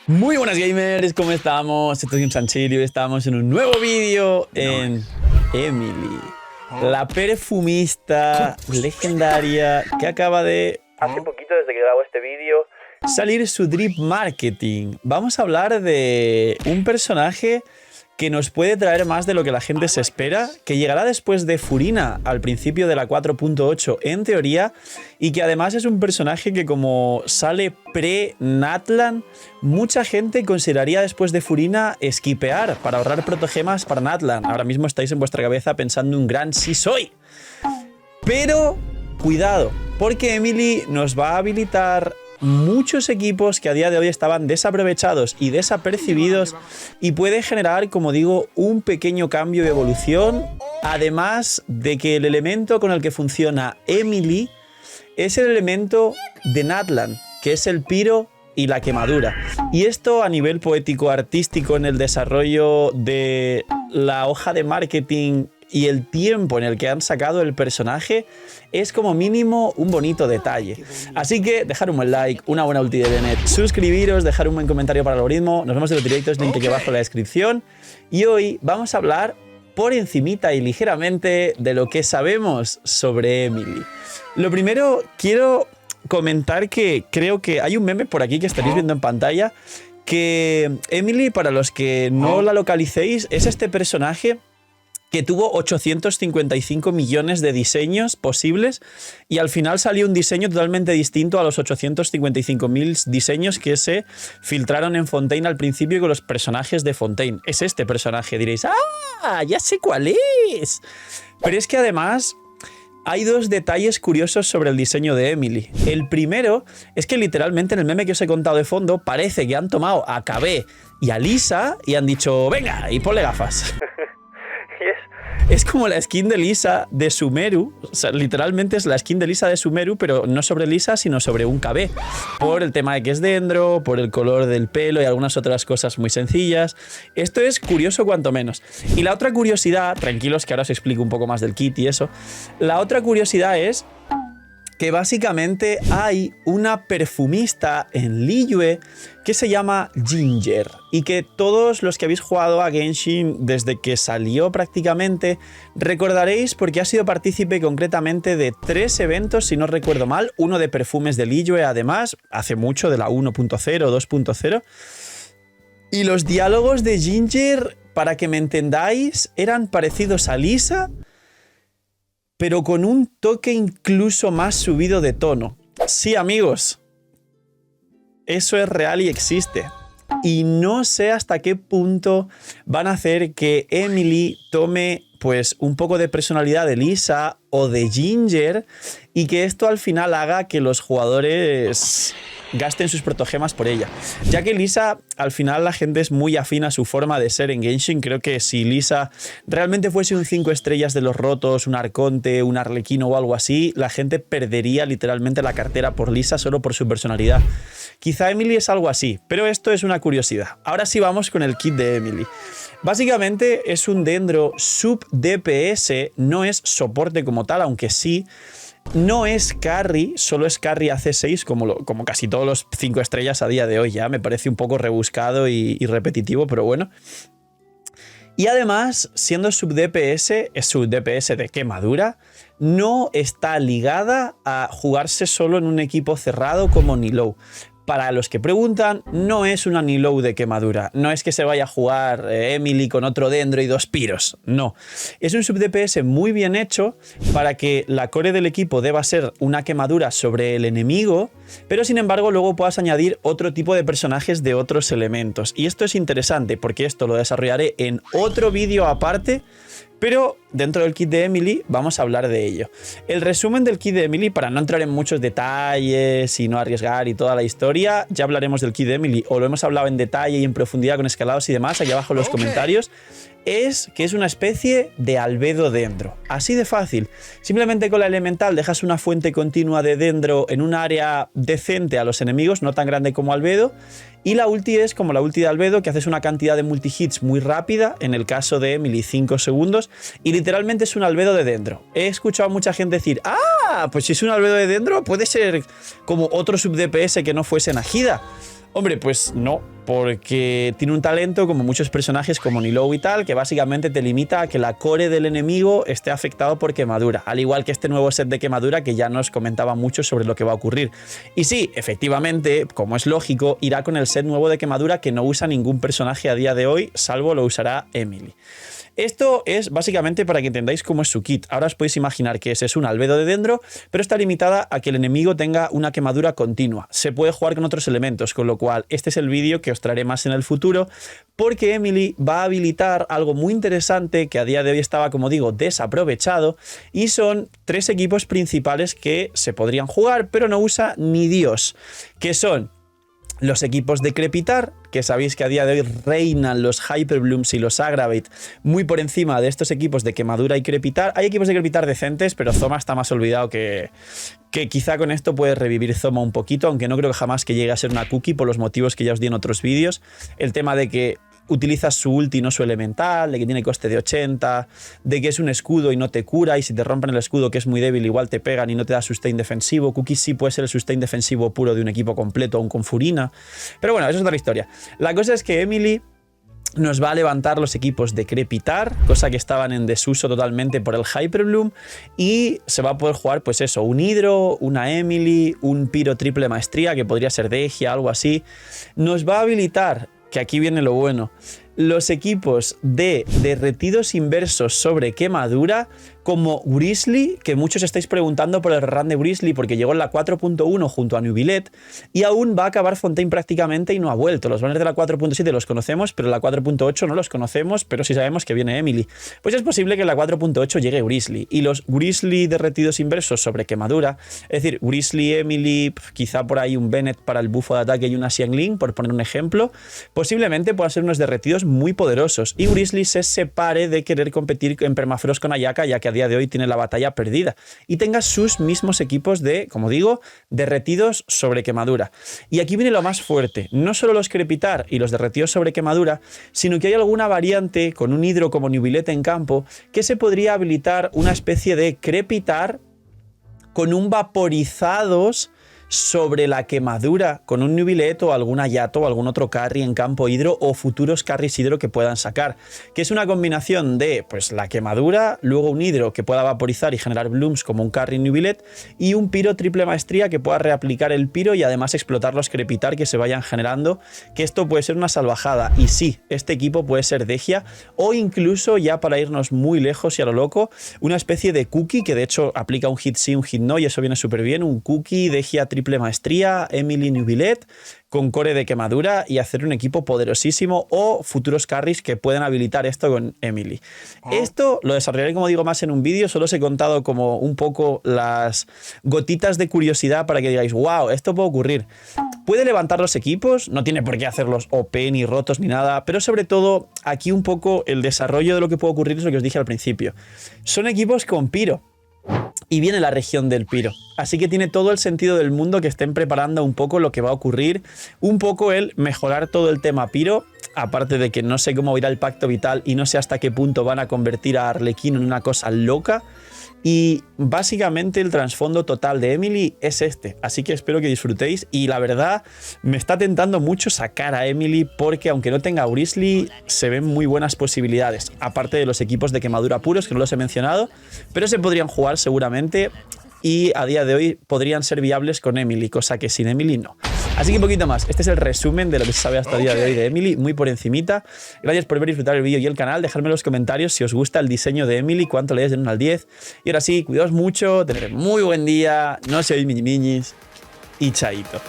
Muy buenas gamers, ¿cómo estamos? Estoy en Sanchirio y estamos en un nuevo vídeo en Emily, la perfumista legendaria que acaba de, hace poquito desde que grabo este vídeo, salir su drip marketing. Vamos a hablar de un personaje que nos puede traer más de lo que la gente se espera, que llegará después de Furina al principio de la 4.8 en teoría, y que además es un personaje que como sale pre-Natlan, mucha gente consideraría después de Furina skipear para ahorrar protogemas para Natlan. Ahora mismo estáis en vuestra cabeza pensando un gran sí soy. Pero cuidado, porque Emily nos va a habilitar muchos equipos que a día de hoy estaban desaprovechados y desapercibidos, y puede generar, como digo, un pequeño cambio de evolución, además de que el elemento con el que funciona Emily es el elemento de Natlan, que es el piro y la quemadura. Y esto a nivel poético artístico en el desarrollo de la hoja de marketing y el tiempo en el que han sacado el personaje es como mínimo un bonito detalle. Así que dejar un buen like, una buena ulti de Bennett, suscribiros, dejar un buen comentario para el algoritmo. Nos vemos en los directos, link aquí abajo en la descripción. Y hoy vamos a hablar por encimita y ligeramente de lo que sabemos sobre Emily. Lo primero, quiero comentar que creo que hay un meme por aquí que estaréis viendo en pantalla, que Emily, para los que no la localicéis, es este personaje que tuvo 855 millones de diseños posibles y al final salió un diseño totalmente distinto a los 855.000 diseños que se filtraron en Fontaine al principio con los personajes de Fontaine. Es este personaje, diréis, ¡ah! Ya sé cuál es. Pero es que además hay dos detalles curiosos sobre el diseño de Emily. El primero es que literalmente en el meme que os he contado de fondo parece que han tomado a KB y a Lisa y han dicho, venga, y ponle gafas. Es como la skin de Lisa de Sumeru, o sea, literalmente es la skin de Lisa de Sumeru, pero no sobre Lisa, sino sobre un KB. Por el tema de que es dendro, por el color del pelo y algunas otras cosas muy sencillas. Esto es curioso cuanto menos. Y la otra curiosidad, tranquilos que ahora os explico un poco más del kit y eso, la otra curiosidad es que básicamente hay una perfumista en Liyue que se llama Ginger y que todos los que habéis jugado a Genshin desde que salió prácticamente recordaréis porque ha sido partícipe concretamente de 3 eventos, si no recuerdo mal, uno de perfumes de Liyue además, hace mucho, de la 1.0 o 2.0, y los diálogos de Ginger, para que me entendáis, eran parecidos a Lisa, pero con un toque incluso más subido de tono. Sí, amigos, eso es real y existe. Y no sé hasta qué punto van a hacer que Emily tome pues un poco de personalidad de Lisa o de Ginger y que esto al final haga que los jugadores gasten sus protogemas por ella. Ya que Lisa, al final la gente es muy afín a su forma de ser en Genshin. Creo que si Lisa realmente fuese un 5 estrellas de los rotos, un arconte, un arlequino o algo así, la gente perdería literalmente la cartera por Lisa solo por su personalidad. Quizá Emily es algo así, pero esto es una curiosidad. Ahora sí vamos con el kit de Emily. Básicamente es un dendro sub DPS, no es soporte como tal, aunque sí. No es carry, solo es carry AC6 como casi todos los 5 estrellas a día de hoy. Ya me parece un poco rebuscado y repetitivo, pero bueno. Y además, siendo sub DPS, es sub DPS de quemadura, no está ligada a jugarse solo en un equipo cerrado como Nilou. Para los que preguntan, no es una Nilou de quemadura. No es que se vaya a jugar Emily con otro dendro y 2 piros. No. Es un sub DPS muy bien hecho para que la core del equipo deba ser una quemadura sobre el enemigo, pero sin embargo luego puedas añadir otro tipo de personajes de otros elementos. Y esto es interesante porque esto lo desarrollaré en otro vídeo aparte, pero dentro del kit de Emily vamos a hablar de ello. El resumen del kit de Emily, para no entrar en muchos detalles y no arriesgar y toda la historia, ya hablaremos del kit de Emily, o lo hemos hablado en detalle y en profundidad con escalados y demás, aquí abajo en los comentarios, es que es una especie de albedo dendro. Así de fácil. Simplemente con la elemental dejas una fuente continua de dendro en un área decente a los enemigos, no tan grande como albedo, y la ulti es como la ulti de albedo, que haces una cantidad de multihits muy rápida, en el caso de Emily 5 segundos, y literalmente es un albedo de dendro. He escuchado a mucha gente decir, ah, pues si es un albedo de dendro puede ser como otro sub DPS que no fuese Nahida. Hombre, pues no. porque tiene un talento, como muchos personajes como Nilou y tal, que básicamente te limita a que la core del enemigo esté afectado por quemadura, al igual que este nuevo set de quemadura que ya nos comentaba mucho sobre lo que va a ocurrir. Y sí, efectivamente, como es lógico, irá con el set nuevo de quemadura que no usa ningún personaje a día de hoy, salvo lo usará Emily. Esto es básicamente para que entendáis cómo es su kit. Ahora os podéis imaginar que ese es un albedo de dendro, pero está limitada a que el enemigo tenga una quemadura continua. Se puede jugar con otros elementos, con lo cual este es el vídeo que os traeré más en el futuro, porque Emily va a habilitar algo muy interesante que a día de hoy estaba, como digo, desaprovechado, y son 3 equipos principales que se podrían jugar, pero no usa ni Dios, que son los equipos de Crepitar, que sabéis que a día de hoy reinan los Hyperblooms y los Aggravate muy por encima de estos equipos de Quemadura y Crepitar. Hay equipos de Crepitar decentes, pero Zoma está más olvidado que quizá con esto puede revivir Zoma un poquito, aunque no creo que jamás que llegue a ser una cookie por los motivos que ya os di en otros vídeos. El tema de que utilizas su ulti y no su elemental, de que tiene coste de 80, de que es un escudo y no te cura, y si te rompen el escudo, que es muy débil, igual te pegan y no te da sustain defensivo. Cookie sí puede ser el sustain defensivo puro de un equipo completo, aún con Furina. Pero bueno, eso es otra historia. La cosa es que Emily nos va a levantar los equipos de Crepitar, cosa que estaban en desuso totalmente por el Hyperbloom, y se va a poder jugar, pues eso, un Hydro, una Emily, un Pyro triple maestría, que podría ser Degia, algo así. Nos va a habilitar, que aquí viene lo bueno, los equipos de derretidos inversos sobre quemadura, como Grizzly, que muchos estáis preguntando por el run de Grizzly porque llegó en la 4.1 junto a Nubilet y aún va a acabar Fontaine prácticamente y no ha vuelto. Los banners de la 4.7 los conocemos, pero la 4.8 no los conocemos, pero sí sabemos que viene Emily. Pues es posible que en la 4.8 llegue Grizzly, y los Grizzly derretidos inversos sobre quemadura, es decir, Grizzly, Emily, quizá por ahí un Bennett para el bufo de ataque y una Xiangling, por poner un ejemplo, posiblemente puedan ser unos derretidos muy poderosos, y Grizzly se separe de querer competir en Permafrost con Ayaka, ya que a día de hoy tiene la batalla perdida, y tenga sus mismos equipos de, como digo, derretidos sobre quemadura. Y aquí viene lo más fuerte, no solo los Crepitar y los derretidos sobre quemadura, sino que hay alguna variante con un Hydro como Nubilet en campo que se podría habilitar una especie de Crepitar con un vaporizados sobre la quemadura, con un Nubilet o algún Ayato o algún otro carry en campo hidro, o futuros carries hidro que puedan sacar, que es una combinación de pues la quemadura, luego un hidro que pueda vaporizar y generar blooms como un carry Nubilet, y un Pyro triple maestría que pueda reaplicar el Pyro y además explotar los Crepitar que se vayan generando, que esto puede ser una salvajada. Y sí, este equipo puede ser Degia, o incluso, ya para irnos muy lejos y a lo loco, una especie de cookie, que de hecho aplica un hit sí, un hit no, y eso viene súper bien, un cookie Degia triple maestría, Emily Nubilet, con core de quemadura, y hacer un equipo poderosísimo, o futuros carries que puedan habilitar esto con Emily. Esto lo desarrollaré, como digo, más en un vídeo. Solo os he contado como un poco las gotitas de curiosidad para que digáis, wow, esto puede ocurrir. Puede levantar los equipos, no tiene por qué hacerlos OP ni rotos ni nada, pero sobre todo aquí un poco el desarrollo de lo que puede ocurrir es lo que os dije al principio. Son equipos con Pyro, y viene la región del Pyro, así que tiene todo el sentido del mundo que estén preparando un poco lo que va a ocurrir, un poco el mejorar todo el tema Pyro, aparte de que no sé cómo irá el pacto vital y no sé hasta qué punto van a convertir a Arlequino en una cosa loca. Y básicamente el trasfondo total de Emily es este, así que espero que disfrutéis. Y la verdad me está tentando mucho sacar a Emily, porque aunque no tenga Grizzly, se ven muy buenas posibilidades, aparte de los equipos de quemadura puros que no los he mencionado, pero se podrían jugar seguramente, y a día de hoy podrían ser viables con Emily, cosa que sin Emily no. Así que un poquito más, este es el resumen de lo que se sabe hasta el día de hoy de Emily, muy por encimita. Gracias por ver y disfrutar el vídeo y el canal, dejadme en los comentarios si os gusta el diseño de Emily, cuánto le dais de 1 al 10. Y ahora sí, cuidaos mucho, tened muy buen día, no seáis miñis y chaito.